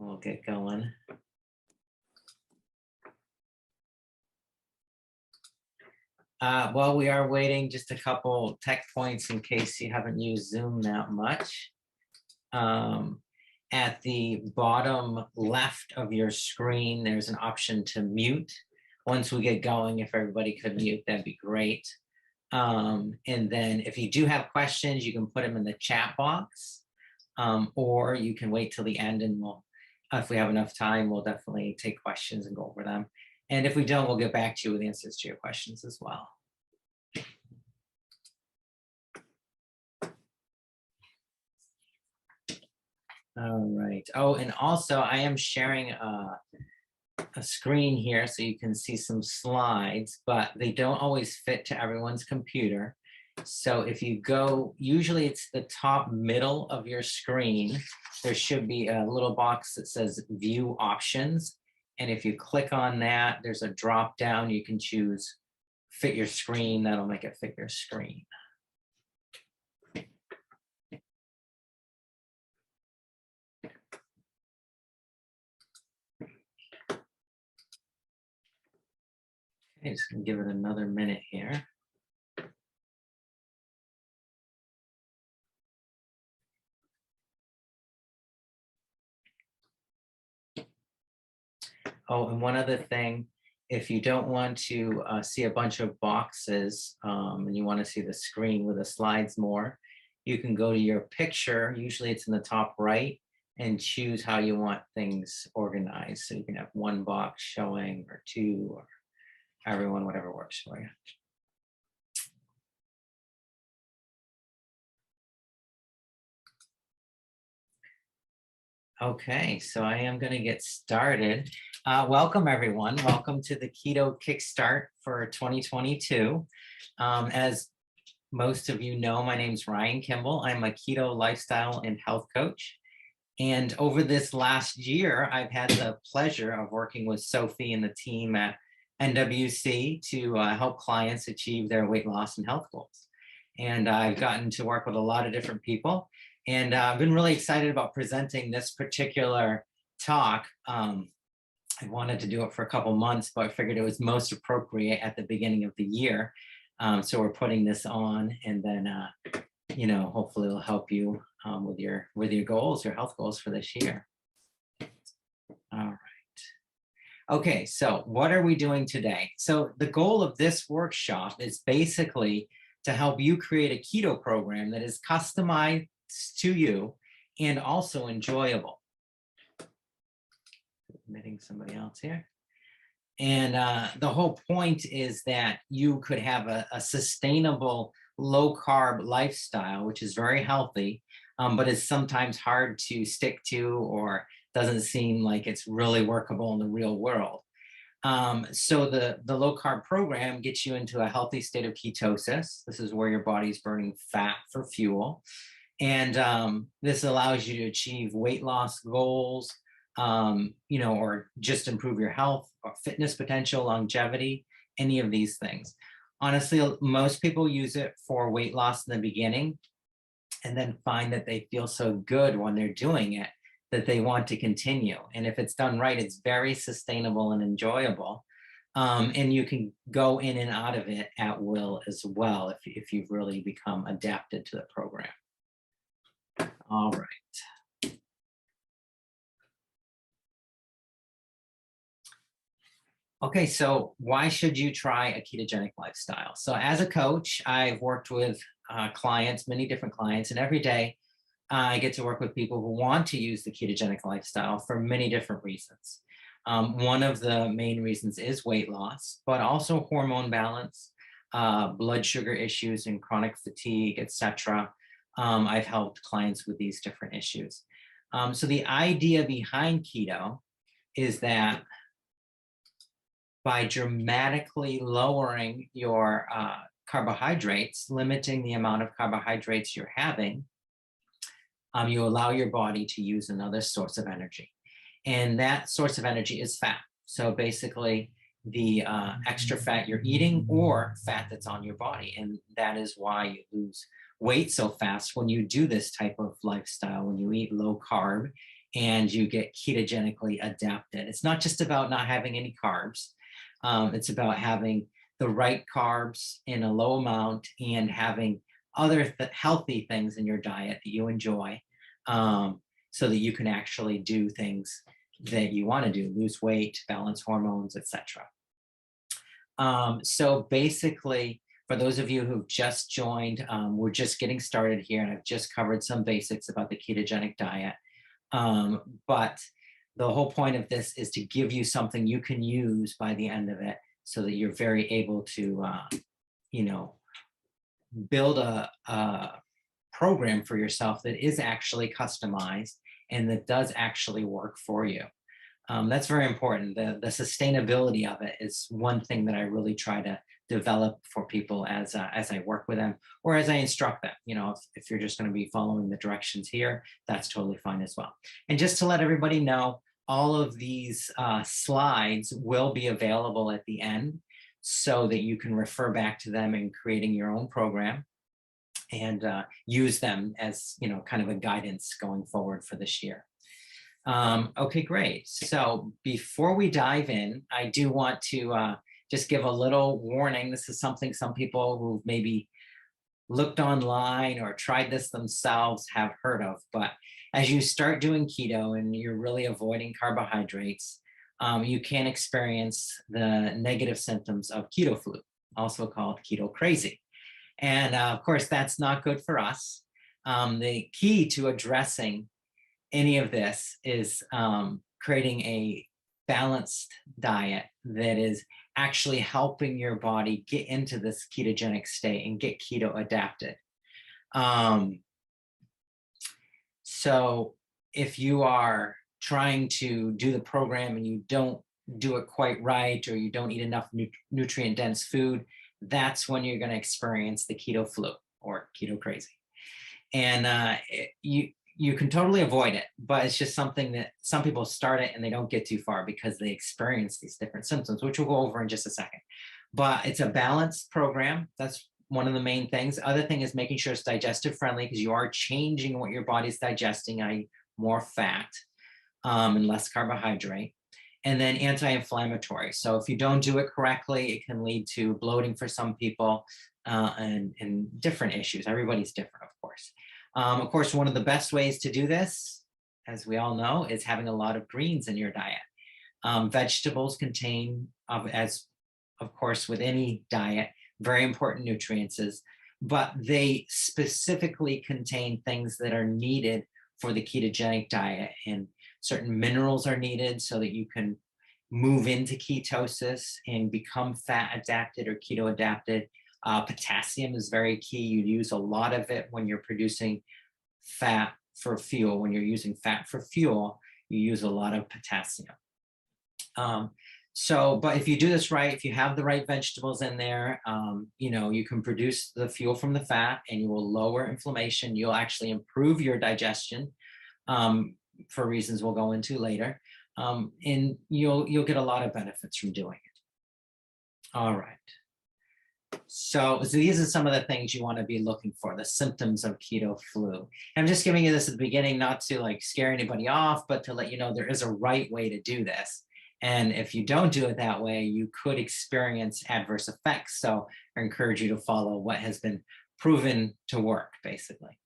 We'll get going. Well, we are waiting just a couple tech points in case you haven't used Zoom that much. At the bottom left of your screen, there's an option to mute. Once we get going, if everybody could mute, that'd be great. And then if you do have questions, you can put them in the chat box, or you can wait till the end and we'll, if we have enough time, we'll definitely take questions and go over them. And if we don't, we'll get back to you with answers to your questions as well. All right. Oh, and also I am sharing a screen here so you can see some slides, but they don't always fit to everyone's computer. So if you go, usually it's the top middle of your screen, there should be a little box that says View Options. And if you click on that, there's a drop down. You can choose Fit Your Screen. That'll make it fit your screen. Okay, just gonna give it another minute here. Oh, and one other thing, if you don't want to see a bunch of boxes and you want to see the screen with the slides more, you can go to your picture, usually it's in the top right, and choose how you want things organized. So you can have one box showing or two or everyone, whatever works for you. Okay, so I am going to get started. Welcome, everyone. Welcome to the Keto Kickstart for 2022. As most of you know, my name is Ryan Kimball. I'm a keto lifestyle and health coach. And over this last year, I've had the pleasure of working with Sophie and the team at NWC to help clients achieve their weight loss and health goals. And I've gotten to work with a lot of different people. And I've been really excited about presenting this particular talk. I wanted to do it for a couple months, but I figured it was most appropriate at the beginning of the year. So we're putting this on, and then, you know, hopefully it'll help you with your goals, your health goals for this year. All right. Okay, so what are we doing today? So the goal of this workshop is basically to help you create a keto program that is customized to you and also enjoyable. Admitting somebody else here. And the whole point is that you could have a sustainable low carb lifestyle, which is very healthy, but is sometimes hard to stick to or doesn't seem like it's really workable in the real world. So the low carb program gets you into a healthy state of ketosis. This is where your body's burning fat for fuel. And this allows you to achieve weight loss goals, you know, or just improve your health or fitness potential, longevity, any of these things. Honestly, most people use it for weight loss in the beginning and then find that they feel so good when they're doing it that they want to continue. And if it's done right, it's very sustainable and enjoyable. And you can go in and out of it at will as well if you've really become adapted to the program. All right. Okay, so why should you try a ketogenic lifestyle? So as a coach, I've worked with clients, many different clients, and every day I get to work with people who want to use the ketogenic lifestyle for many different reasons. One of the main reasons is weight loss, but also hormone balance, blood sugar issues and chronic fatigue, etc. I've helped clients with these different issues. So the idea behind keto is that by dramatically lowering your carbohydrates, limiting the amount of carbohydrates you're having, you allow your body to use another source of energy. And that source of energy is fat. So basically the extra fat you're eating or fat that's on your body. And that is why you lose weight so fast when you do this type of lifestyle, when you eat low carb and you get ketogenically adapted. It's not just about not having any carbs. It's about having the right carbs in a low amount and having other healthy things in your diet that you enjoy, so that you can actually do things that you want to do, lose weight, balance hormones, etc. So basically, for those of you who've just joined, we're just getting started here, and I've just covered some basics about the ketogenic diet. But the whole point of this is to give you something you can use by the end of it, so that you're very able to, build a program for yourself that is actually customized and that does actually work for you. That's very important. The sustainability of it is one thing that I really try to develop for people as I work with them or as I instruct them. If you're just going to be following the directions here, that's totally fine as well. And just to let everybody know, all of these slides will be available at the end so that you can refer back to them in creating your own program and use them as, kind of a guidance going forward for this year. Okay, great. So before we dive in, I do want to just give a little warning. This is something some people who've maybe looked online or tried this themselves have heard of. But as you start doing keto and you're really avoiding carbohydrates, you can experience the negative symptoms of keto flu, also called keto crazy. And of course, that's not good for us. The key to addressing any of this is creating a balanced diet that is actually helping your body get into this ketogenic state and get keto adapted. So if you are trying to do the program and you don't do it quite right, or you don't eat enough nutrient dense food, that's when you're going to experience the keto flu or keto crazy. And you can totally avoid it, but it's just something that some people start it and they don't get too far because they experience these different symptoms, which we'll go over in just a second. But it's a balanced program. That's one of the main things. The other thing is making sure it's digestive friendly, because you are changing what your body's digesting, i.e. more fat and less carbohydrate. And then anti-inflammatory. So if you don't do it correctly, it can lead to bloating for some people and different issues. Everybody's different, of course. Of course, one of the best ways to do this, as we all know, is having a lot of greens in your diet. Vegetables contain, as of course with any diet, very important nutrients, but they specifically contain things that are needed for the ketogenic diet, and certain minerals are needed so that you can move into ketosis and become fat adapted or keto adapted. Potassium is very key. You use a lot of it when you're producing fat for fuel. When you're using fat for fuel, you use a lot of potassium. But if you do this right, if you have the right vegetables in there, you can produce the fuel from the fat and you will lower inflammation. You'll actually improve your digestion for reasons we'll go into later. And you'll get a lot of benefits from doing it. All right. So these are some of the things you want to be looking for, the symptoms of keto flu. I'm just giving you this at the beginning, not to scare anybody off, but to let you know there is a right way to do this. And if you don't do it that way, you could experience adverse effects. So I encourage you to follow what has been proven to work, basically.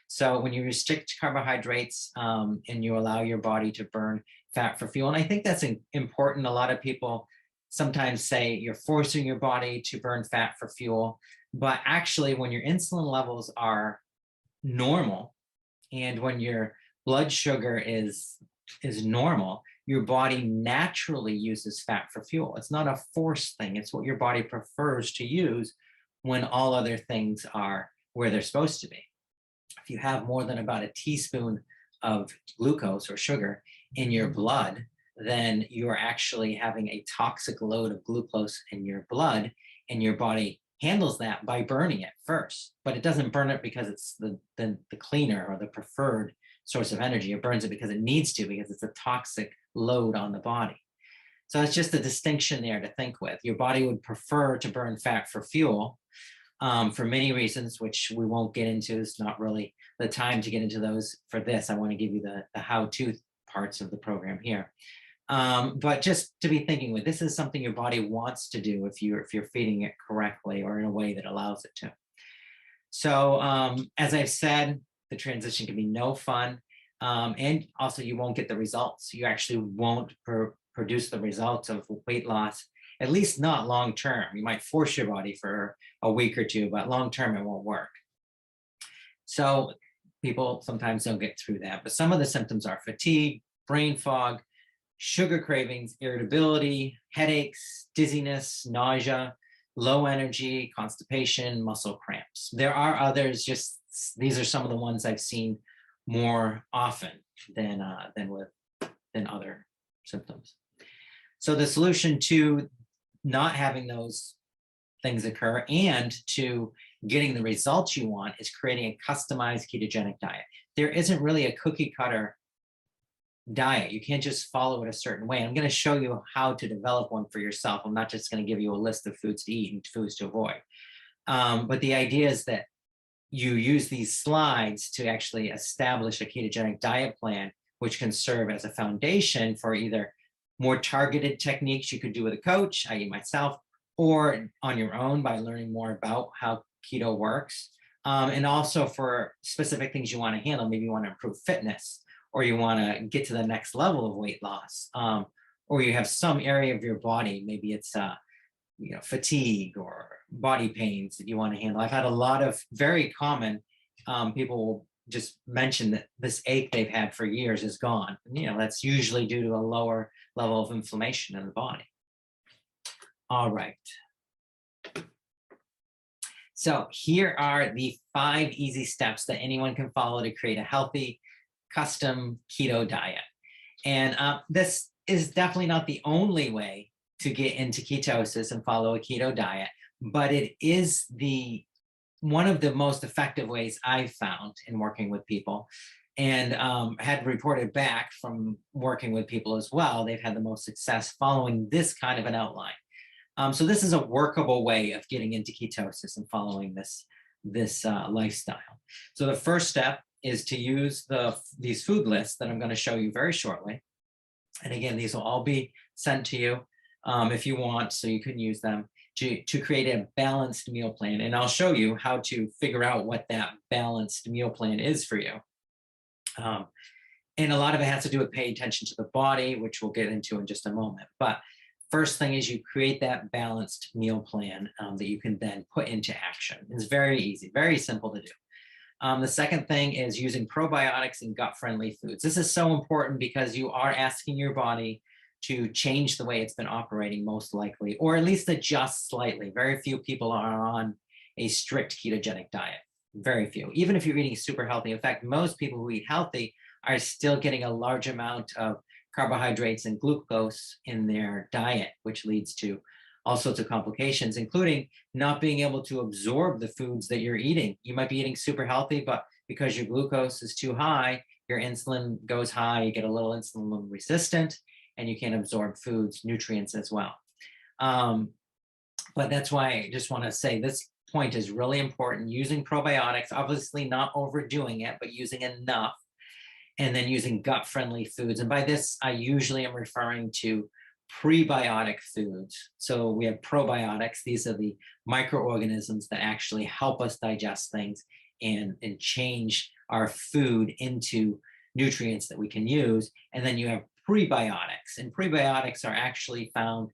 So when you restrict carbohydrates and you allow your body to burn fat for fuel, and I think that's important. A lot of people sometimes say you're forcing your body to burn fat for fuel, but actually when your insulin levels are normal and when your blood sugar is normal, your body naturally uses fat for fuel. It's not a forced thing. It's what your body prefers to use when all other things are where they're supposed to be. If you have more than about a teaspoon of glucose or sugar in your blood, then you're actually having a toxic load of glucose in your blood, and your body handles that by burning it first. But it doesn't burn it because it's the cleaner or the preferred source of energy. It burns it because it needs to, because it's a toxic load on the body. So it's just a distinction there to think with. Your body would prefer to burn fat for fuel for many reasons, which we won't get into. It's not really the time to get into those for this. I want to give you the how-to parts of the program here. But just to be thinking with, this is something your body wants to do if you're feeding it correctly or in a way that allows it to. So as I've said, the transition can be no fun. And also you won't get the results. You actually won't produce the results of weight loss, at least not long term. You might force your body for a week or two, but long term it won't work. So people sometimes don't get through that. But some of the symptoms are fatigue, brain fog, sugar cravings, irritability, headaches, dizziness, nausea, low energy, constipation, muscle cramps. There are others, just these are some of the ones I've seen more often than other symptoms. So the solution to not having those things occur and to getting the results you want is creating a customized ketogenic diet. There isn't really a cookie cutter diet. You can't just follow it a certain way. I'm going to show you how to develop one for yourself. I'm not just going to give you a list of foods to eat and foods to avoid. But the idea is that you use these slides to actually establish a ketogenic diet plan, which can serve as a foundation for either more targeted techniques you could do with a coach, i.e. myself, or on your own by learning more about how keto works. And also for specific things you want to handle. Maybe you want to improve fitness, or you want to get to the next level of weight loss, or you have some area of your body, maybe it's fatigue or body pains that you want to handle. I've had a lot of very common people will just mention that this ache they've had for years is gone. And, that's usually due to a lower level of inflammation in the body. All right. So here are the 5 easy steps that anyone can follow to create a healthy, custom keto diet. And this is definitely not the only way to get into ketosis and follow a keto diet, but it is one of the most effective ways I've found in working with people, and had reported back from working with people as well. They've had the most success following this kind of an outline. So this is a workable way of getting into ketosis and following this lifestyle. So the first step is to use these food lists that I'm going to show you very shortly. And again, these will all be sent to you if you want, so you can use them to create a balanced meal plan. And I'll show you how to figure out what that balanced meal plan is for you. And a lot of it has to do with paying attention to the body, which we'll get into in just a moment. But first thing is you create that balanced meal plan that you can then put into action. It's very easy, very simple to do. The second thing is using probiotics and gut-friendly foods. This is so important because you are asking your body to change the way it's been operating most likely, or at least adjust slightly. Very few people are on a strict ketogenic diet. Very few. Even if you're eating super healthy. In fact, most people who eat healthy are still getting a large amount of carbohydrates and glucose in their diet, which leads to all sorts of complications, including not being able to absorb the foods that you're eating. You might be eating super healthy, but because your glucose is too high, your insulin goes high, you get a little insulin resistant, and you can't absorb foods, nutrients as well. But that's why I just want to say this point is really important. Using probiotics, obviously not overdoing it, but using enough, and then using gut-friendly foods. And by this, I usually am referring to prebiotic foods. So we have probiotics. These are the microorganisms that actually help us digest things and change our food into nutrients that we can use. And then you have prebiotics. And prebiotics are actually found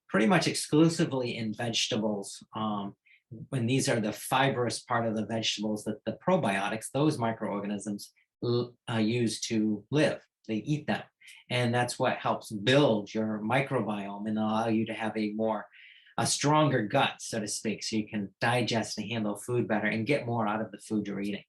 pretty much exclusively in vegetables. When these are the fibrous part of the vegetables that the probiotics, those microorganisms use to live. They eat them. And that's what helps build your microbiome and allow you to have a stronger gut, so to speak, so you can digest and handle food better and get more out of the food you're eating.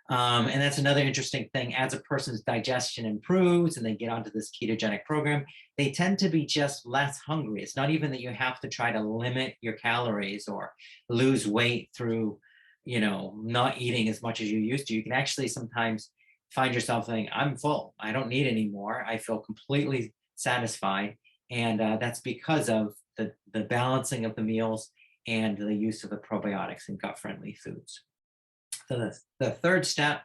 And that's another interesting thing. As a person's digestion improves and they get onto this ketogenic program, they tend to be just less hungry. It's not even that you have to try to limit your calories or lose weight through, not eating as much as you used to. You can actually sometimes find yourself saying, I'm full, I don't need any more. I feel completely satisfied. And that's because of the balancing of the meals and the use of the probiotics and gut-friendly foods. So the third step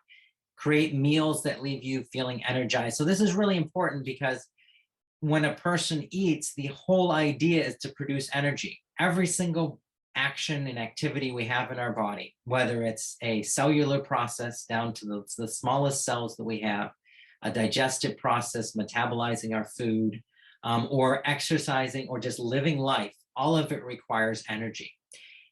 create meals that leave you feeling energized. So this is really important because when a person eats, the whole idea is to produce energy. Every single action and activity we have in our body, whether it's a cellular process down to the smallest cells that we have, a digestive process, metabolizing our food, or exercising, or just living life, all of it requires energy.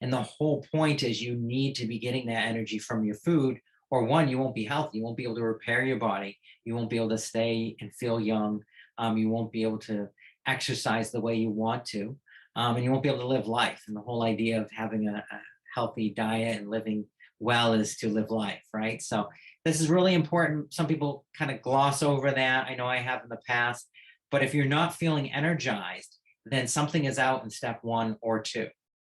And the whole point is you need to be getting that energy from your food, or one, you won't be healthy. You won't be able to repair your body. You won't be able to stay and feel young. You won't be able to exercise the way you want to, and you won't be able to live life. And the whole idea of having a healthy diet and living well is to live life, right? So this is really important. Some people kind of gloss over that. I know I have in the past. But if you're not feeling energized, then something is out in step 1 or 2.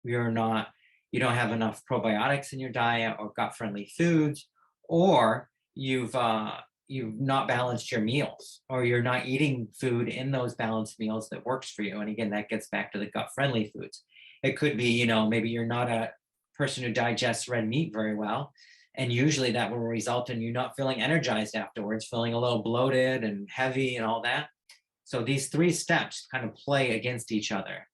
You don't have enough probiotics in your diet or gut-friendly foods, or you've not balanced your meals, or you're not eating food in those balanced meals that works for you. And again, that gets back to the gut-friendly foods. It could be, maybe you're not a person who digests red meat very well, and usually that will result in you not feeling energized afterwards, feeling a little bloated and heavy and all that. So these 3 steps kind of play against each other.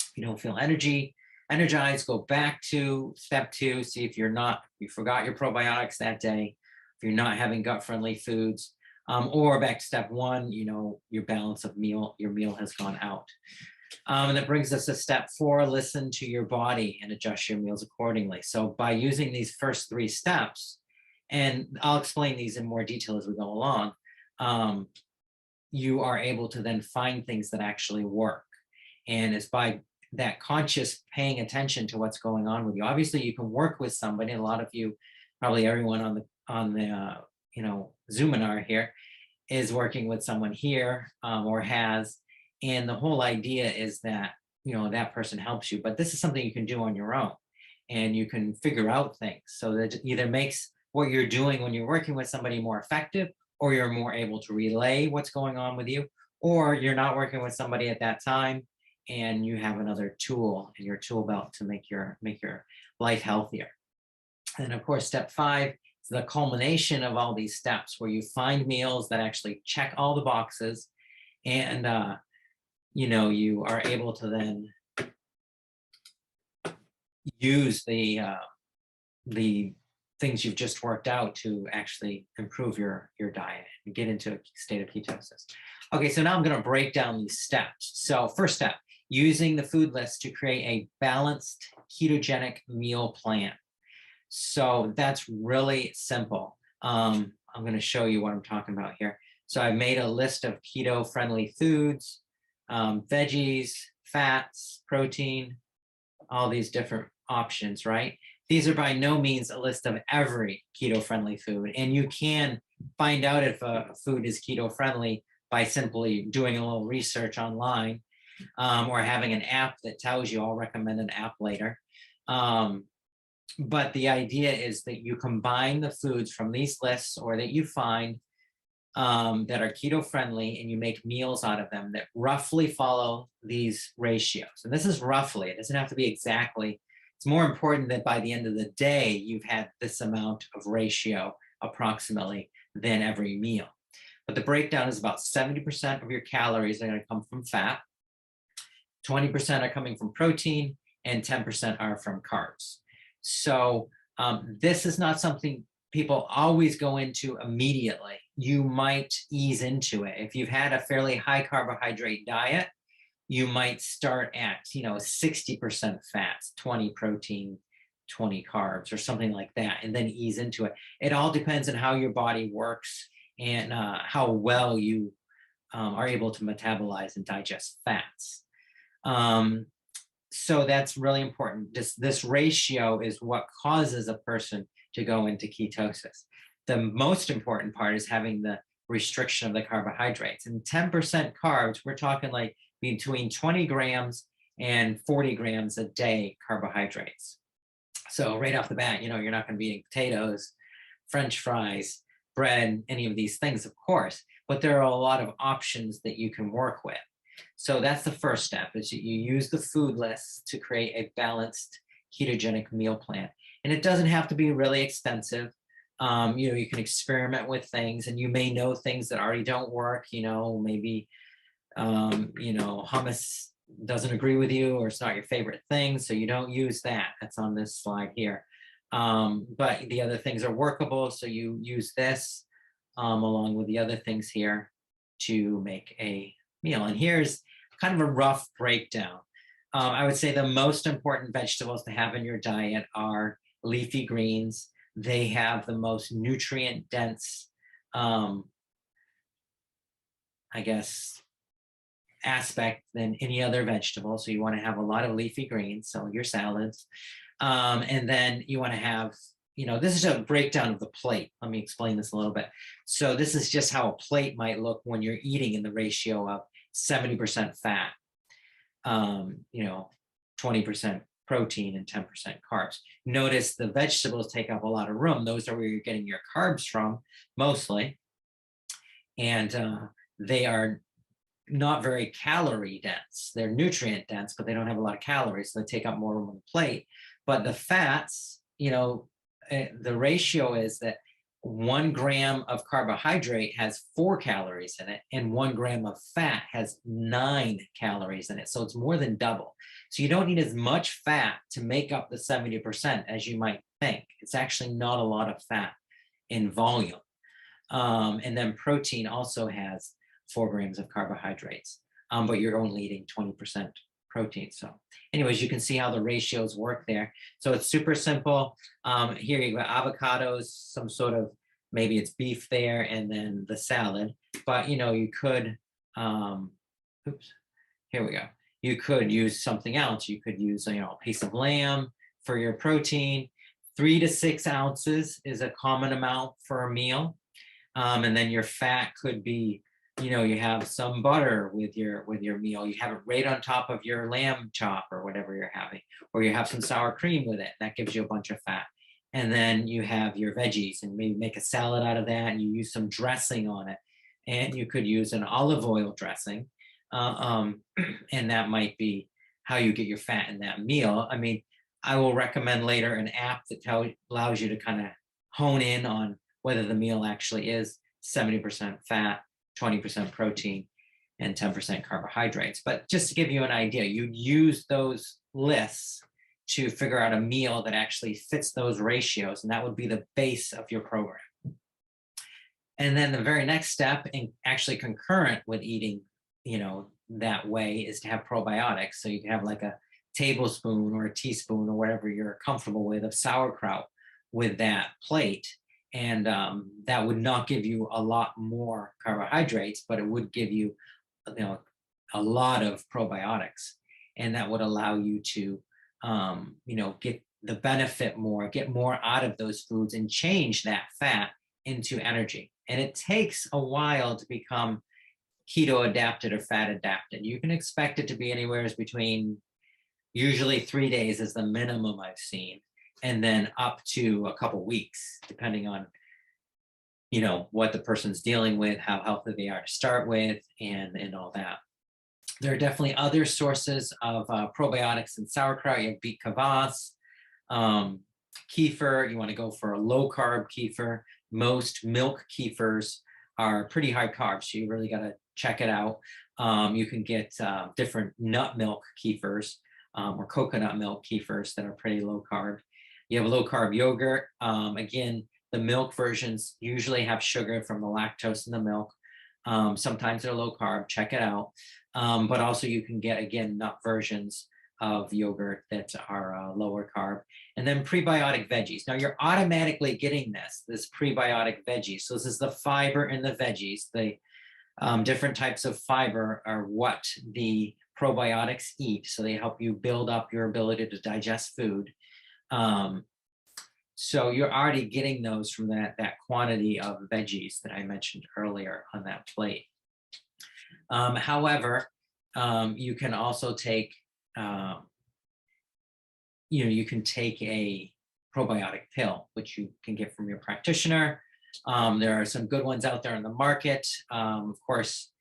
If you don't feel energized, go back to step 2, see if you forgot your probiotics that day, if you're not having gut-friendly foods, or back to step 1, your balance of your meal has gone out. And that brings us to step 4, listen to your body and adjust your meals accordingly. So by using these first 3 steps, and I'll explain these in more detail as we go along, you are able to then find things that actually work. And it's by that conscious paying attention to what's going on with you. Obviously, you can work with somebody. A lot of you, probably everyone on the Zoominar here, is working with someone here, or has. And the whole idea is that that person helps you. But this is something you can do on your own, and you can figure out things. So that either makes what you're doing when you're working with somebody more effective, or you're more able to relay what's going on with you, or you're not working with somebody at that time and you have another tool in your tool belt to make your life healthier. And of course, step 5 is the culmination of all these steps, where you find meals that actually check all the boxes, and you are able to then use the things you've just worked out to actually improve your diet and get into a state of ketosis. Okay, so now I'm going to break down these steps. So first step, using the food list to create a balanced ketogenic meal plan. So that's really simple. I'm going to show you what I'm talking about here. So I've made a list of keto-friendly foods, veggies, fats, protein, all these different options, right? These are by no means a list of every keto-friendly food. And you can find out if a food is keto-friendly by simply doing a little research online, or having an app that tells you. I'll recommend an app later. But the idea is that you combine the foods from these lists, or that you find that are keto-friendly, and you make meals out of them that roughly follow these ratios. And this is roughly, it doesn't have to be exactly. It's more important that by the end of the day, you've had this amount of ratio approximately than every meal. But the breakdown is about 70% of your calories are going to come from fat, 20% are coming from protein, and 10% are from carbs. So this is not something people always go into immediately. You might ease into it. If you've had a fairly high carbohydrate diet, you might start at 60% fats, 20 protein, 20 carbs, or something like that, and then ease into it. It all depends on how your body works and how well you are able to metabolize and digest fats. So that's really important. This ratio is what causes a person to go into ketosis. The most important part is having the restriction of the carbohydrates. And 10% carbs, we're talking like between 20 grams and 40 grams a day carbohydrates. So right off the bat, you're not going to be eating potatoes, French fries, bread, any of these things, of course, but there are a lot of options that you can work with. So that's the first step, is you use the food list to create a balanced ketogenic meal plan. And it doesn't have to be really extensive. You can experiment with things, and you may know things that already don't work. Maybe hummus doesn't agree with you, or it's not your favorite thing, so you don't use that. That's on this slide here. But the other things are workable, so you use this along with the other things here to make a meal. And here's kind of a rough breakdown. I would say the most important vegetables to have in your diet are leafy greens. They have the most nutrient dense, I guess, aspect than any other vegetable. So you want to have a lot of leafy greens, so your salads. And then you want to have, this is a breakdown of the plate. Let me explain this a little bit. So this is just how a plate might look when you're eating in the ratio of 70% fat, 20% protein and 10% carbs. Notice the vegetables take up a lot of room. Those are where you're getting your carbs from mostly. And they are not very calorie dense. They're nutrient dense, but they don't have a lot of calories, so they take up more room on the plate. But the fats, the ratio is that 1 gram of carbohydrate has 4 calories in it, and 1 gram of fat has 9 calories in it. So it's more than double. So you don't need as much fat to make up the 70% as you might think. It's actually not a lot of fat in volume. And then protein also has 4 grams of carbohydrates, but you're only eating 20% protein. So anyways, you can see how the ratios work there. So it's super simple. Here you got avocados, some sort of, maybe it's beef there, and then the salad. But you could, here we go. You could use something else. You could use a piece of lamb for your protein. 3 to 6 ounces is a common amount for a meal. And then your fat could be, you have some butter with your meal. You have it right on top of your lamb chop or whatever you're having, or you have some sour cream with it. That gives you a bunch of fat. And then you have your veggies, and maybe make a salad out of that, and you use some dressing on it. And you could use an olive oil dressing. And that might be how you get your fat in that meal. I mean, I will recommend later an app that allows you to kind of hone in on whether the meal actually is 70% fat, 20% protein, and 10% carbohydrates. But just to give you an idea, you'd use those lists to figure out a meal that actually fits those ratios, and that would be the base of your program. And then the very next step, and actually concurrent with eating, that way, is to have probiotics. So you can have like a tablespoon or a teaspoon or whatever you're comfortable with of sauerkraut with that plate. And that would not give you a lot more carbohydrates, but it would give you, a lot of probiotics. And that would allow you to, get the benefit more, get more out of those foods, and change that fat into energy. And it takes a while to become keto adapted or fat adapted. You can expect it to be anywhere between, usually 3 days is the minimum I've seen, and then up to a couple weeks, depending on, what the person's dealing with, how healthy they are to start with, and all that. There are definitely other sources of probiotics in sauerkraut. You have beet kvass, kefir. You want to go for a low carb kefir. Most milk kefirs are pretty high carb, so you really got to check it out. You can get different nut milk kefirs, or coconut milk kefirs that are pretty low carb. You have low carb yogurt. Again, the milk versions usually have sugar from the lactose in the milk. Sometimes they're low carb, check it out. But also you can get, again, nut versions of yogurt that are lower carb. And then prebiotic veggies. Now you're automatically getting this prebiotic veggies. So this is the fiber in the veggies. The different types of fiber are what the probiotics eat. So they help you build up your ability to digest food. So you're already getting those from that quantity of veggies that I mentioned earlier on that plate. However, you can also take, you can take a probiotic pill, which you can get from your practitioner. There are some good ones out there in the market. Of course,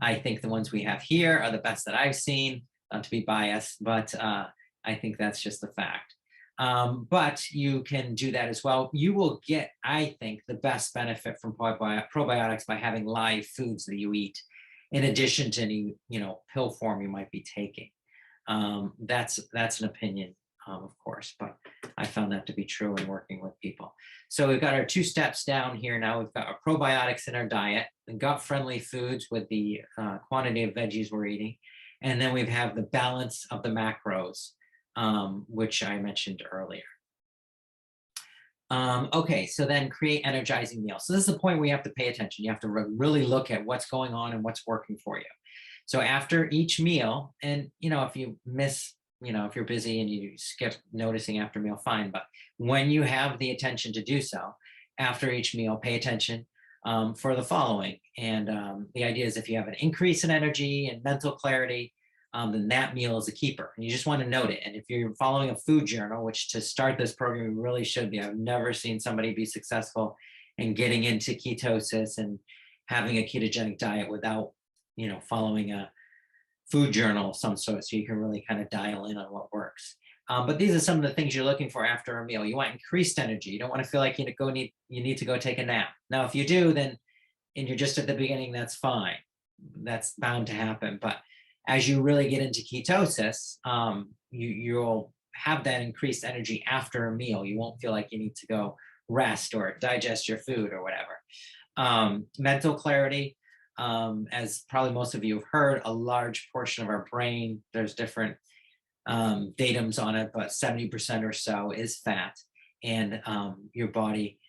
I think the ones we have here are the best that I've seen, not to be biased, but I think that's just the fact. But you can do that as well. You will get, I think, the best benefit from probiotics by having live foods that you eat, in addition to any, pill form you might be taking. That's an opinion, of course, but I found that to be true in working with people. So we've got our 2 steps down here now. We've got our probiotics in our diet, the gut-friendly foods with the quantity of veggies we're eating, and then we have the balance of the macros, which I mentioned earlier. Okay, so then create energizing meals. So this is the point where you have to pay attention. You have to really look at what's going on and what's working for you. So after each meal, and if you miss, if you're busy and you skip noticing after meal, fine. But when you have the attention to do so, after each meal, pay attention for the following. And the idea is if you have an increase in energy and mental clarity, then that meal is a keeper. And you just want to note it. And if you're following a food journal, which to start this program, you really should be. I've never seen somebody be successful in getting into ketosis and having a ketogenic diet without following a food journal of some sort, so you can really kind of dial in on what works. But these are some of the things you're looking for after a meal. You want increased energy. You don't want to feel like you need to go take a nap. Now, if you do, then and you're just at the beginning, that's fine. That's bound to happen. But as you really get into ketosis, you'll have that increased energy after a meal. You won't feel like you need to go rest or digest your food or whatever. Mental clarity. As probably most of you have heard, a large portion of our brain, there's different datums on it, but 70% or so is fat. And your body,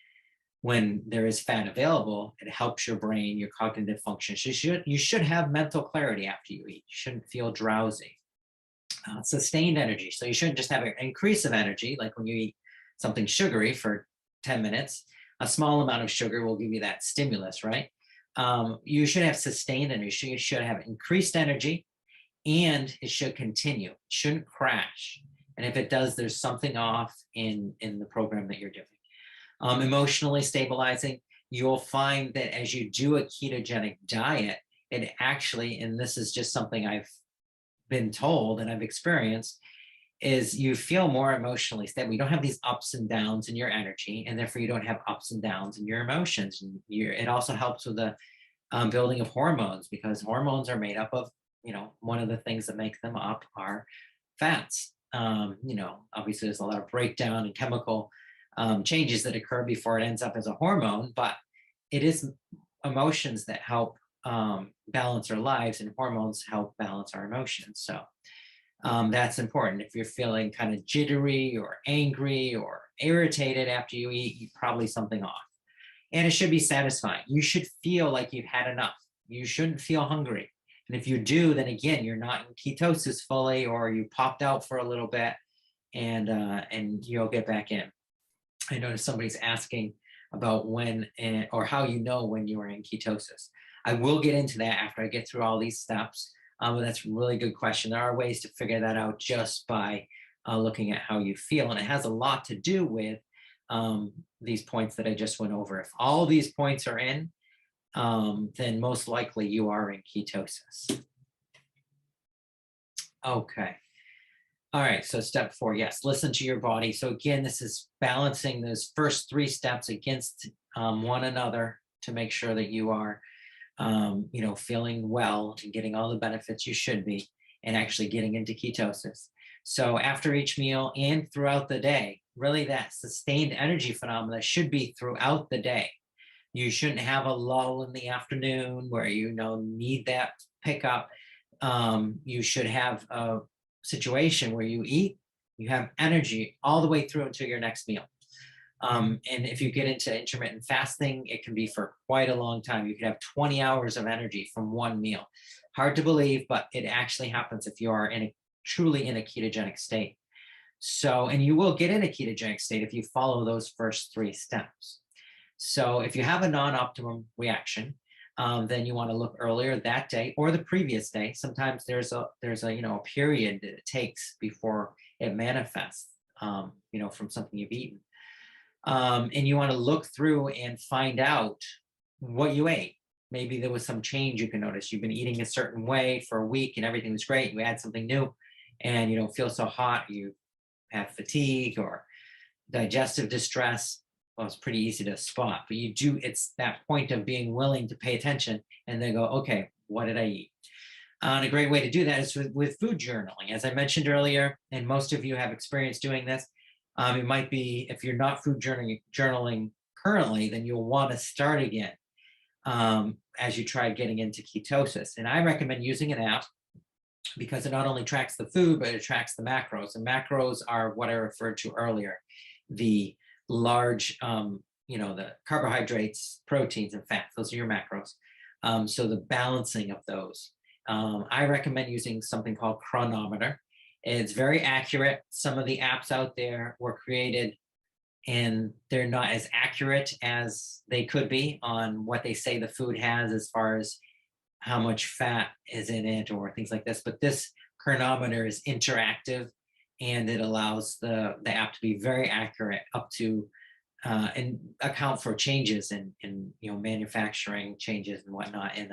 when there is fat available, it helps your brain, your cognitive function. So you should have mental clarity after you eat. You shouldn't feel drowsy. Sustained energy. So you shouldn't just have an increase of energy, like when you eat something sugary for 10 minutes. A small amount of sugar will give you that stimulus, right? You should have sustained energy. You should have increased energy, and it should continue. It shouldn't crash. And if it does, there's something off in the program that you're doing. Emotionally stabilizing. You'll find that as you do a ketogenic diet, it actually, and this is just something I've been told and I've experienced, is you feel more emotionally stable. You don't have these ups and downs in your energy, and therefore you don't have ups and downs in your emotions. And it also helps with the building of hormones, because hormones are made up of, one of the things that make them up are fats. Obviously there's a lot of breakdown and chemical changes that occur before it ends up as a hormone, but it is emotions that help balance our lives, and hormones help balance our emotions. So that's important. If you're feeling kind of jittery or angry or irritated after you eat, probably something off. And it should be satisfying. You should feel like you've had enough. You shouldn't feel hungry. And if you do, then again, you're not in ketosis fully, or you popped out for a little bit, and you'll get back in. I noticed somebody's asking about when or how you know when you are in ketosis. I will get into that after I get through all these steps. But that's a really good question. There are ways to figure that out just by looking at how you feel. And it has a lot to do with these points that I just went over. If all these points are in, then most likely you are in ketosis. Okay. All right, so step 4, yes, listen to your body. So again, this is balancing those first 3 steps against one another to make sure that you are, feeling well and getting all the benefits you should be, and actually getting into ketosis. So after each meal and throughout the day, really that sustained energy phenomena should be throughout the day. You shouldn't have a lull in the afternoon where you need that pickup. You should have a situation where you eat, you have energy all the way through until your next meal. And if you get into intermittent fasting, it can be for quite a long time. You can have 20 hours of energy from one meal. Hard to believe, but it actually happens if you are truly in a ketogenic state. So, and you will get in a ketogenic state if you follow those first 3 steps. So if you have a non-optimum reaction, then you want to look earlier that day or the previous day. Sometimes there's a period that it takes before it manifests, from something you've eaten. And you want to look through and find out what you ate. Maybe there was some change you can notice. You've been eating a certain way for a week and everything was great. You add something new and you don't feel so hot. You have fatigue or digestive distress, well, it's pretty easy to spot, but it's that point of being willing to pay attention and then go, okay, what did I eat? And a great way to do that is with food journaling. As I mentioned earlier, and most of you have experience doing this, it might be, if you're not food journaling currently, then you'll want to start again as you try getting into ketosis. And I recommend using an app because it not only tracks the food, but it tracks the macros. And macros are what I referred to earlier, the large, the carbohydrates, proteins, and fats. Those are your macros. So the balancing of those. I recommend using something called Chronometer. It's very accurate. Some of the apps out there were created and they're not as accurate as they could be on what they say the food has as far as how much fat is in it or things like this. But this Chronometer is interactive and it allows the app to be very accurate up to and account for changes in manufacturing changes and whatnot in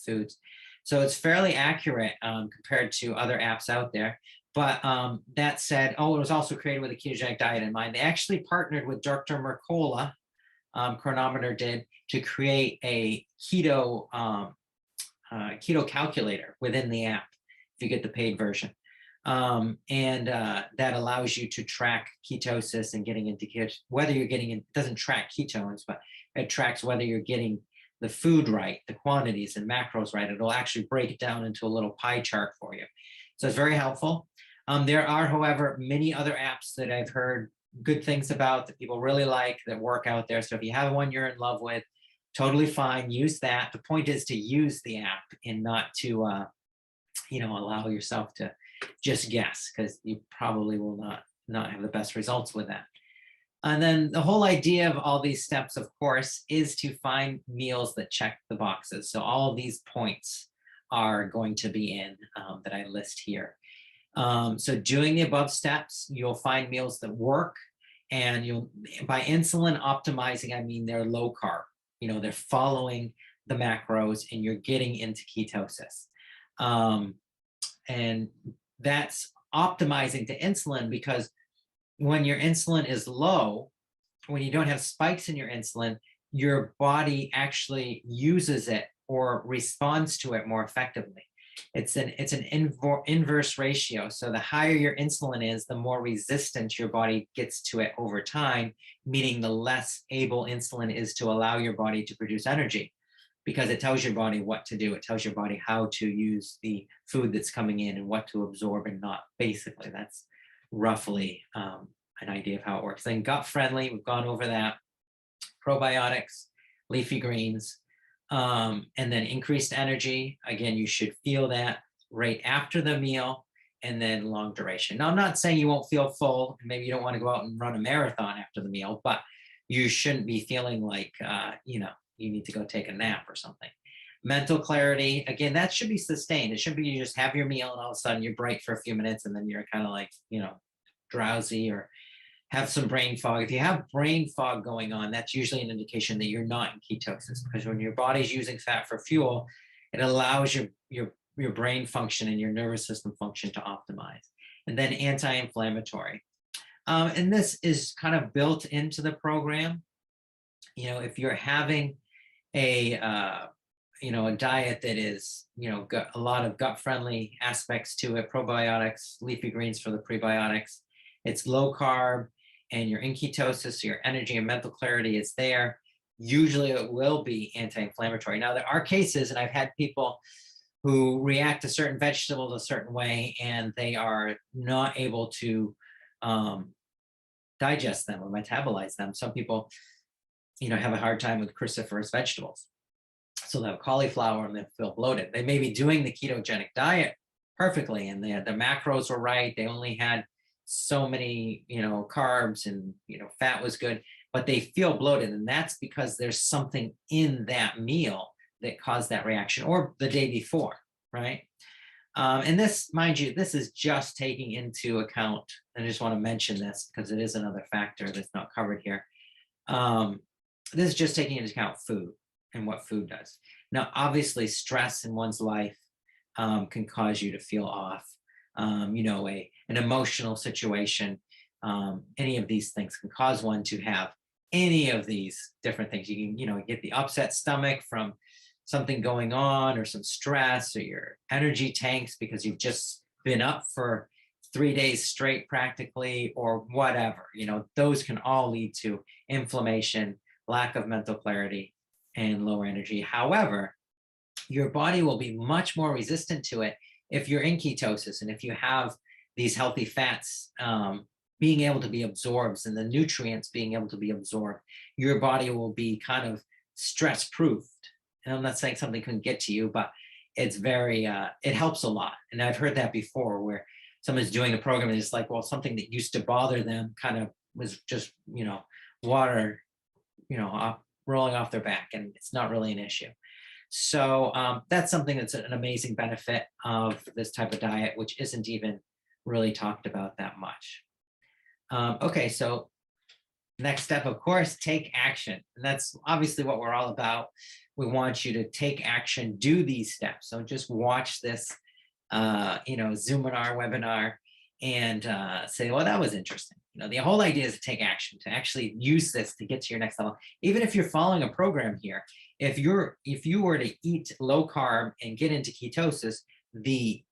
foods. So it's fairly accurate compared to other apps out there. But that said, it was also created with a ketogenic diet in mind. They actually partnered with Dr. Mercola, Chronometer did, to create a keto calculator within the app if you get the paid version. That allows you to track ketosis and getting into ketosis, whether you're getting it doesn't track ketones, but it tracks whether you're getting the food right, the quantities and macros right. It'll actually break it down into a little pie chart for you. So it's very helpful. There are, however, many other apps that I've heard good things about that people really like that work out there. So if you have one you're in love with, totally fine, use that. The point is to use the app and not to, allow yourself to just guess, because you probably will not have the best results with that. And then the whole idea of all these steps, of course, is to find meals that check the boxes. So all of these points are going to be in that I list here. So doing the above steps, you'll find meals that work, and by insulin optimizing, I mean they're low carb. They're following the macros, and you're getting into ketosis. And that's optimizing to insulin, because when your insulin is low, when you don't have spikes in your insulin, your body actually uses it or responds to it more effectively. It's an inverse ratio. So the higher your insulin is, the more resistant your body gets to it over time, meaning the less able insulin is to allow your body to produce energy, because it tells your body what to do. It tells your body how to use the food that's coming in and what to absorb and not. Basically, that's roughly an idea of how it works. Then gut friendly, we've gone over that. Probiotics, leafy greens, and then increased energy. Again, you should feel that right after the meal, and then long duration. Now, I'm not saying you won't feel full. Maybe you don't want to go out and run a marathon after the meal, but you shouldn't be feeling like, you need to go take a nap or something. Mental clarity, again, that should be sustained. It shouldn't be you just have your meal and all of a sudden you're bright for a few minutes and then you're kind of like, drowsy or have some brain fog. If you have brain fog going on, that's usually an indication that you're not in ketosis, because when your body's using fat for fuel, it allows your brain function and your nervous system function to optimize. And then anti-inflammatory. And this is kind of built into the program. If you're having a diet that is, got a lot of gut friendly aspects to it, probiotics, leafy greens for the prebiotics, it's low carb, and you're in ketosis, so your energy and mental clarity is there, usually it will be anti-inflammatory. Now, there are cases, and I've had people who react to certain vegetables a certain way, and they are not able to digest them or metabolize them. Some people, have a hard time with cruciferous vegetables. So they'll have cauliflower and they feel bloated. They may be doing the ketogenic diet perfectly, and the macros were right. They only had so many, carbs, and, fat was good, but they feel bloated. And that's because there's something in that meal that caused that reaction, or the day before, right? And this, mind you, this is just taking into account, I just want to mention this because it is another factor that's not covered here. This is just taking into account food and what food does. Now, obviously, stress in one's life can cause you to feel off. An emotional situation any of these things can cause one to have any of these different things. You can, get the upset stomach from something going on, or some stress, or your energy tanks because you've just been up for 3 days straight practically, or whatever. Those can all lead to inflammation, lack of mental clarity, and lower energy. However, your body will be much more resistant to it if you're in ketosis, and if you have these healthy fats being able to be absorbed, and the nutrients being able to be absorbed. Your body will be kind of stress proofed. And I'm not saying something couldn't get to you, but it's very, it helps a lot. And I've heard that before, where someone's doing a program and it's like, well, something that used to bother them kind of was just, water, rolling off their back, and it's not really an issue. So that's something that's an amazing benefit of this type of diet, which isn't even really talked about that much. Okay, so next step, of course, take action. And that's obviously what we're all about. We want you to take action, do these steps. So just watch this, Zoominar webinar and say, well, that was interesting. The whole idea is to take action, to actually use this to get to your next level. Even if you're following a program here, if you were to eat low carb and get into ketosis, the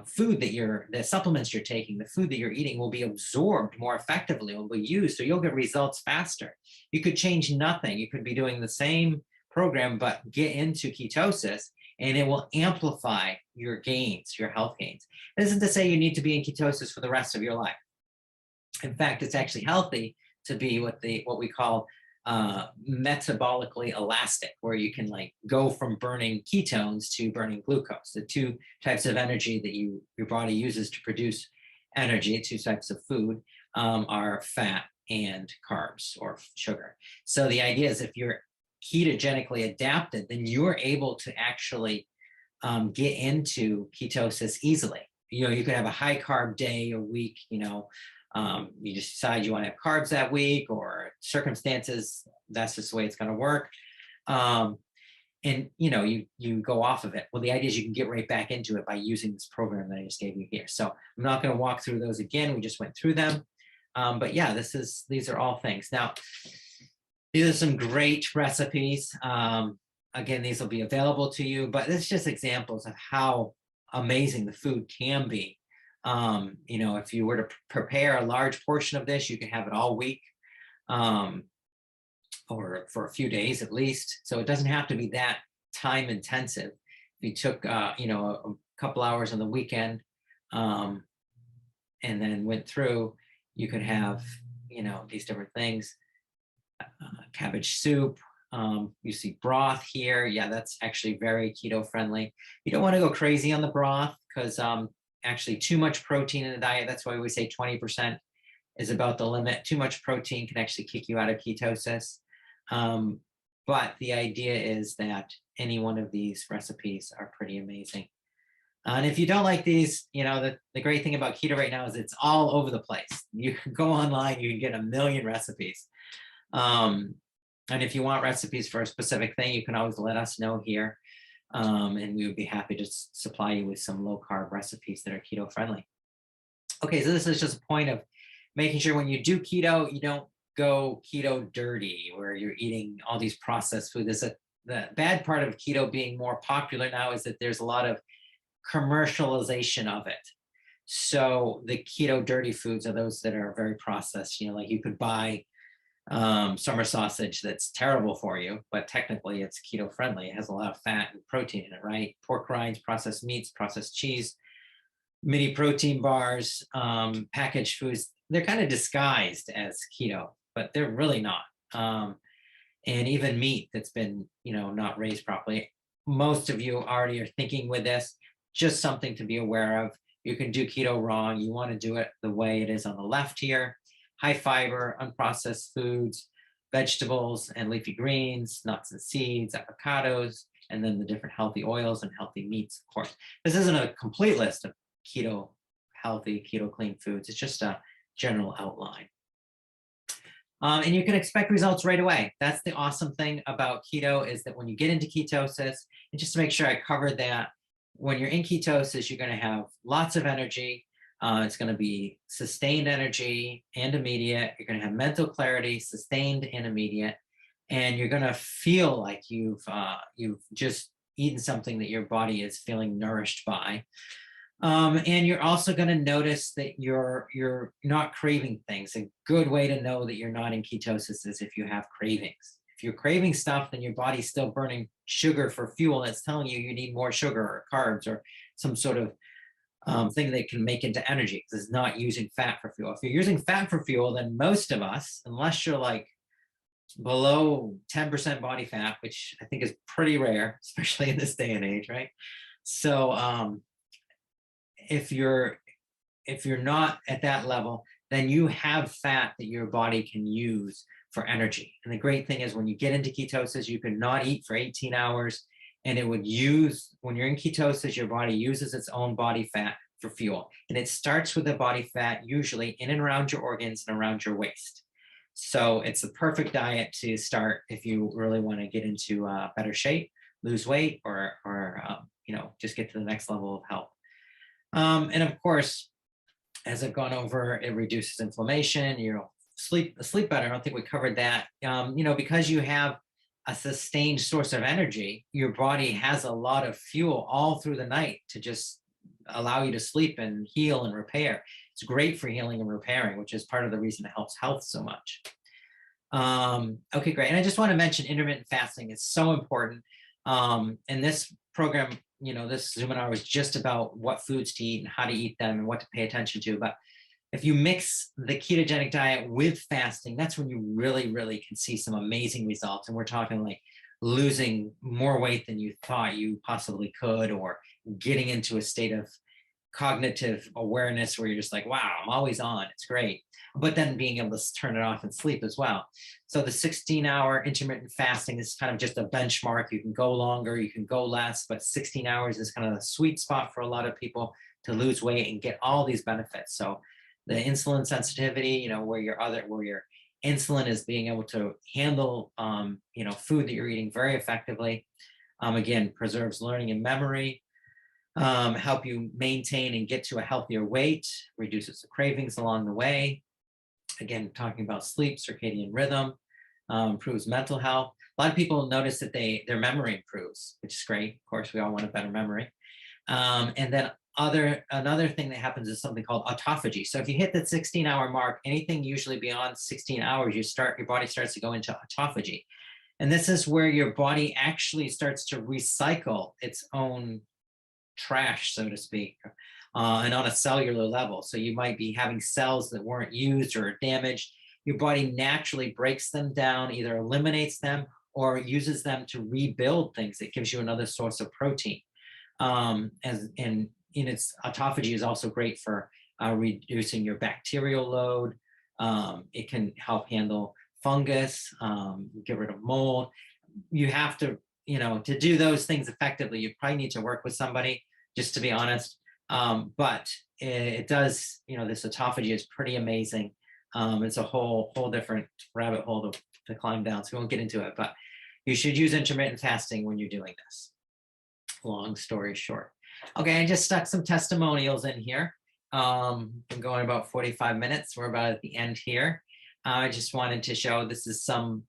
food that the supplements you're taking, the food that you're eating will be absorbed more effectively, will be used, so you'll get results faster. You could change nothing. You could be doing the same program, but get into ketosis, and it will amplify your gains, your health gains. It isn't to say you need to be in ketosis for the rest of your life. In fact, it's actually healthy to be what we call metabolically elastic, where you can go from burning ketones to burning glucose. The two types of energy that your body uses to produce energy, two types of food, are fat and carbs or sugar. So the idea is, if you're ketogenically adapted, then you're able to actually get into ketosis easily. You could have a high carb day or week, you just decide you want to have carbs that week, or circumstances, that's just the way it's going to work. And you go off of it. Well, the idea is you can get right back into it by using this program that I just gave you here. So I'm not going to walk through those again. We just went through them. But yeah, these are all things. Now, these are some great recipes. Again, these will be available to you, but it's just examples of how amazing the food can be. If you were to prepare a large portion of this, you can have it all week, or for a few days at least. So it doesn't have to be that time intensive. If you took, a couple hours on the weekend, and then went through, you could have, these different things. Cabbage soup. You see broth here. Yeah, that's actually very keto friendly. You don't want to go crazy on the broth, because actually too much protein in the diet. That's why we say 20% is about the limit. Too much protein can actually kick you out of ketosis. But the idea is that any one of these recipes are pretty amazing. And if you don't like these, the great thing about keto right now is it's all over the place. You can go online, you can get a million recipes. And if you want recipes for a specific thing, you can always let us know here. And we would be happy to supply you with some low carb recipes that are keto friendly. Okay, so this is just a point of making sure when you do keto, you don't go keto dirty, where you're eating all these processed food. The bad part of keto being more popular now is that there's a lot of commercialization of it. So the keto dirty foods are those that are very processed. Like you could buy summer sausage that's terrible for you, but technically it's keto friendly. It has a lot of fat and protein in it, right? Pork rinds, processed meats, processed cheese, mini protein bars, packaged foods. They're kind of disguised as keto, but they're really not. And even meat that's been, not raised properly. Most of you already are thinking with this, just something to be aware of. You can do keto wrong. You want to do it the way it is on the left here. High fiber, unprocessed foods, vegetables and leafy greens, nuts and seeds, avocados, and then the different healthy oils and healthy meats, of course. This isn't a complete list of keto healthy, keto clean foods. It's just a general outline. And you can expect results right away. That's the awesome thing about keto, is that when you get into ketosis, and just to make sure I covered that, when you're in ketosis, you're going to have lots of energy. It's going to be sustained energy and immediate. You're going to have mental clarity, sustained and immediate, and you're going to feel like you've just eaten something that your body is feeling nourished by. And you're also going to notice that you're not craving things. A good way to know that you're not in ketosis is if you have cravings. If you're craving stuff, then your body's still burning sugar for fuel. It's telling you you need more sugar or carbs or some sort of thing they can make into energy, because it's not using fat for fuel. If you're using fat for fuel, then most of us, unless you're like below 10% body fat, which I think is pretty rare, especially in this day and age, right? So if you're not at that level, then you have fat that your body can use for energy. And the great thing is when you get into ketosis, you can not eat for 18 hours, and it would use, when you're in ketosis, your body uses its own body fat for fuel. And it starts with the body fat, usually in and around your organs and around your waist. So it's a perfect diet to start if you really want to get into better shape, lose weight, or just get to the next level of health. And of course, as I've gone over, it reduces inflammation, sleep better. I don't think we covered that. Because you have a sustained source of energy, your body has a lot of fuel all through the night to just allow you to sleep and heal and repair. It's great for healing and repairing, which is part of the reason it helps health so much. Okay, great. And I just want to mention intermittent fasting. It's so important. And this program, this seminar was just about what foods to eat and how to eat them and what to pay attention to. But if you mix the ketogenic diet with fasting, that's when you really, really can see some amazing results. And we're talking like losing more weight than you thought you possibly could, or getting into a state of cognitive awareness where you're just like, wow, I'm always on. It's great. But then being able to turn it off and sleep as well. So the 16-hour intermittent fasting is kind of just a benchmark. You can go longer, you can go less, but 16 hours is kind of a sweet spot for a lot of people to lose weight and get all these benefits. So the insulin sensitivity, where your insulin is being able to handle, food that you're eating very effectively. Again, preserves learning and memory. Help you maintain and get to a healthier weight, reduces the cravings along the way. Again, talking about sleep, circadian rhythm, improves mental health. A lot of people notice that their memory improves, which is great. Of course, we all want a better memory. And then another thing that happens is something called autophagy. So if you hit that 16-hour mark, anything usually beyond 16 hours, your body starts to go into autophagy. And this is where your body actually starts to recycle its own trash, so to speak, and on a cellular level. So you might be having cells that weren't used or damaged. Your body naturally breaks them down, either eliminates them or uses them to rebuild things. It gives you another source of protein. And in its autophagy is also great for reducing your bacterial load. It can help handle fungus, get rid of mold. You have to, to do those things effectively, you probably need to work with somebody, just to be honest. But it does, this autophagy is pretty amazing. It's a whole different rabbit hole to climb down, so we won't get into it, but you should use intermittent fasting when you're doing this. Long story short. Okay, I just stuck some testimonials in here. Been going about 45 minutes. We're about at the end here. I just wanted to show this is some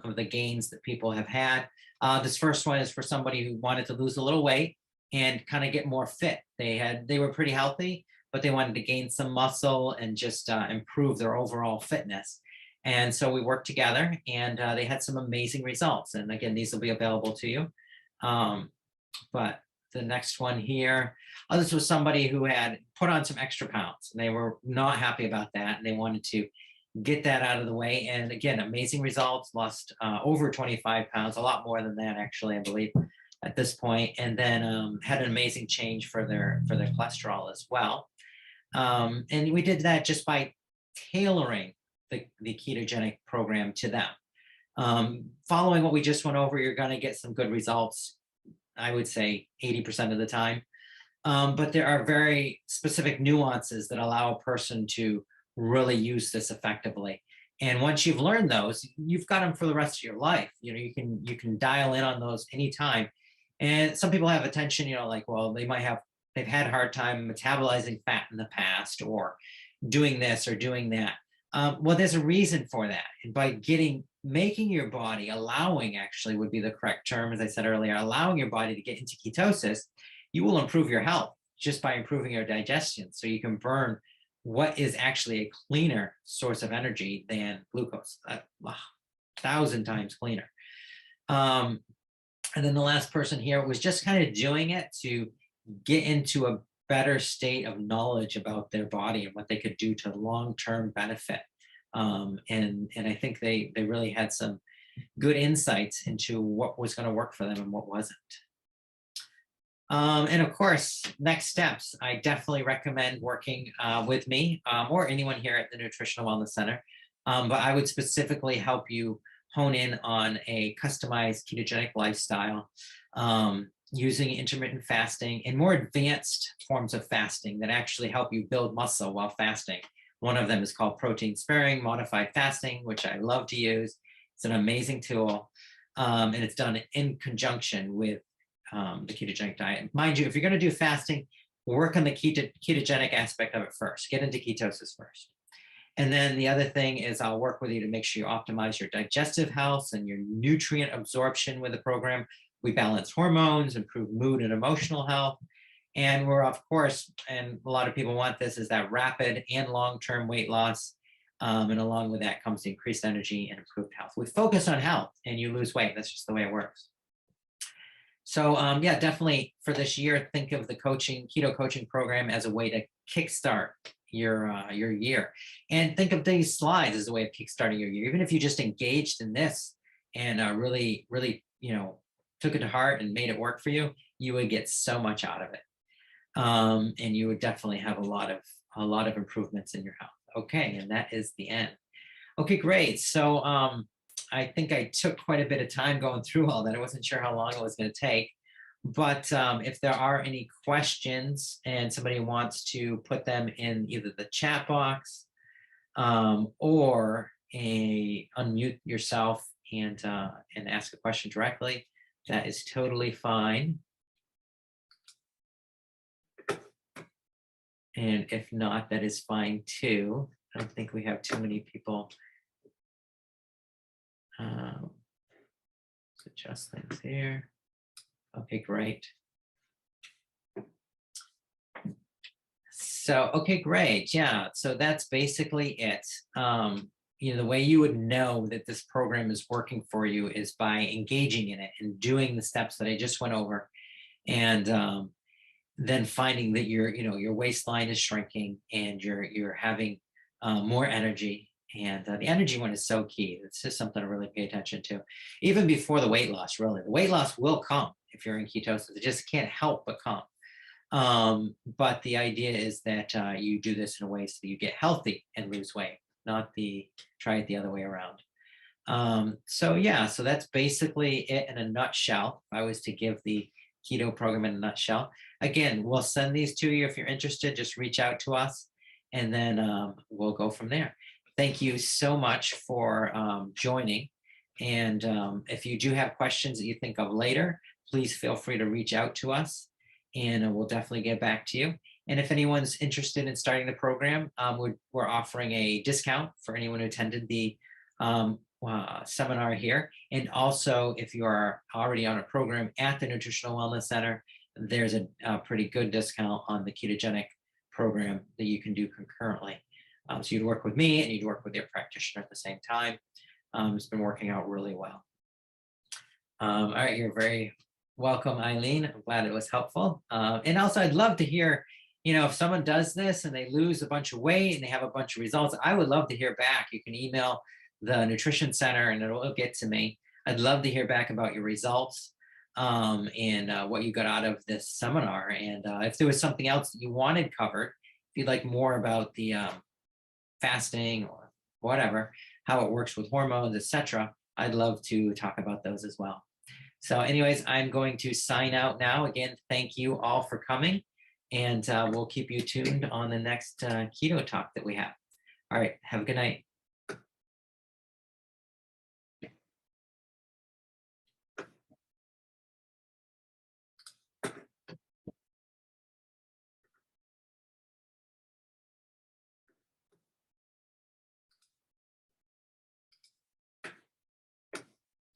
of the gains that people have had. This first one is for somebody who wanted to lose a little weight and kind of get more fit. They were pretty healthy, but they wanted to gain some muscle and just improve their overall fitness. And so we worked together, and they had some amazing results. And again, these will be available to you. But the next one here, this was somebody who had put on some extra pounds, and they were not happy about that, and they wanted to get that out of the way. And again, amazing results, lost over 25 pounds, a lot more than that, actually, I believe, at this point. And then had an amazing change for their cholesterol as well. And we did that just by tailoring the ketogenic program to them. Following what we just went over, you're going to get some good results, I would say 80% of the time. But there are very specific nuances that allow a person to really use this effectively. And once you've learned those, you've got them for the rest of your life. You can dial in on those anytime. And some people have attention, like, well, they might have they've had a hard time metabolizing fat in the past, or doing this or doing that. Well, there's a reason for that. And by making your body, allowing actually would be the correct term, as I said earlier, allowing your body to get into ketosis, you will improve your health just by improving your digestion. So you can burn what is actually a cleaner source of energy than glucose, 1,000 times cleaner. And then the last person here was just kind of doing it to get into a better state of knowledge about their body and what they could do to long-term benefit. And I think they really had some good insights into what was going to work for them and what wasn't. And of course, next steps, I definitely recommend working with me or anyone here at the Nutritional Wellness Center. But I would specifically help you hone in on a customized ketogenic lifestyle, using intermittent fasting and more advanced forms of fasting that actually help you build muscle while fasting. One of them is called protein sparing modified fasting, which I love to use. It's an amazing tool. And it's done in conjunction with the ketogenic diet. Mind you, if you're going to do fasting, work on the ketogenic aspect of it first. Get into ketosis first. And then the other thing is I'll work with you to make sure you optimize your digestive health and your nutrient absorption with the program. We balance hormones, improve mood and emotional health. And we're, of course, and a lot of people want this, is that rapid and long-term weight loss. And along with that comes the increased energy and improved health. We focus on health and you lose weight. That's just the way it works. So yeah, definitely for this year, think of the keto coaching program as a way to kickstart your year. And think of these slides as a way of kickstarting your year. Even if you just engaged in this and really, took it to heart and made it work for you, you would get so much out of it. And you would definitely have a lot of improvements in your health. Okay, and that is the end. Okay, great. So I think I took quite a bit of time going through all that. I wasn't sure how long it was going to take. But if there are any questions and somebody wants to put them in either the chat box or unmute yourself and ask a question directly, that is totally fine. And if not, that is fine too. I don't think we have too many people. Let's adjust things here. Okay, great. So, okay, great. Yeah, so that's basically it. The way you would know that this program is working for you is by engaging in it and doing the steps that I just went over, and then finding that your waistline is shrinking and you're having more energy. And the energy one is so key. It's just something to really pay attention to. Even before the weight loss, really. The weight loss will come if you're in ketosis. It just can't help but come. But the idea is that you do this in a way so that you get healthy and lose weight, not try it the other way around. So that's basically it in a nutshell. If I was to give the keto program in a nutshell. Again, we'll send these to you if you're interested. Just reach out to us, and then we'll go from there. Thank you so much for joining. And if you do have questions that you think of later, please feel free to reach out to us, and we'll definitely get back to you. And if anyone's interested in starting the program, we're offering a discount for anyone who attended the seminar here. And also, if you are already on a program at the Nutritional Wellness Center, there's a pretty good discount on the ketogenic program that you can do concurrently. So you'd work with me and you'd work with your practitioner at the same time. It's been working out really well. All right, you're very welcome, Eileen. I'm glad it was helpful. And also, I'd love to hear, if someone does this and they lose a bunch of weight and they have a bunch of results, I would love to hear back. You can email the Nutrition Center and it'll get to me. I'd love to hear back about your results and what you got out of this seminar. And if there was something else that you wanted covered, if you'd like more about the fasting or whatever, how it works with hormones, etc., I'd love to talk about those as well. So anyways, I'm going to sign out now. Again, thank you all for coming, and we'll keep you tuned on the next keto talk that we have. All right, have a good night.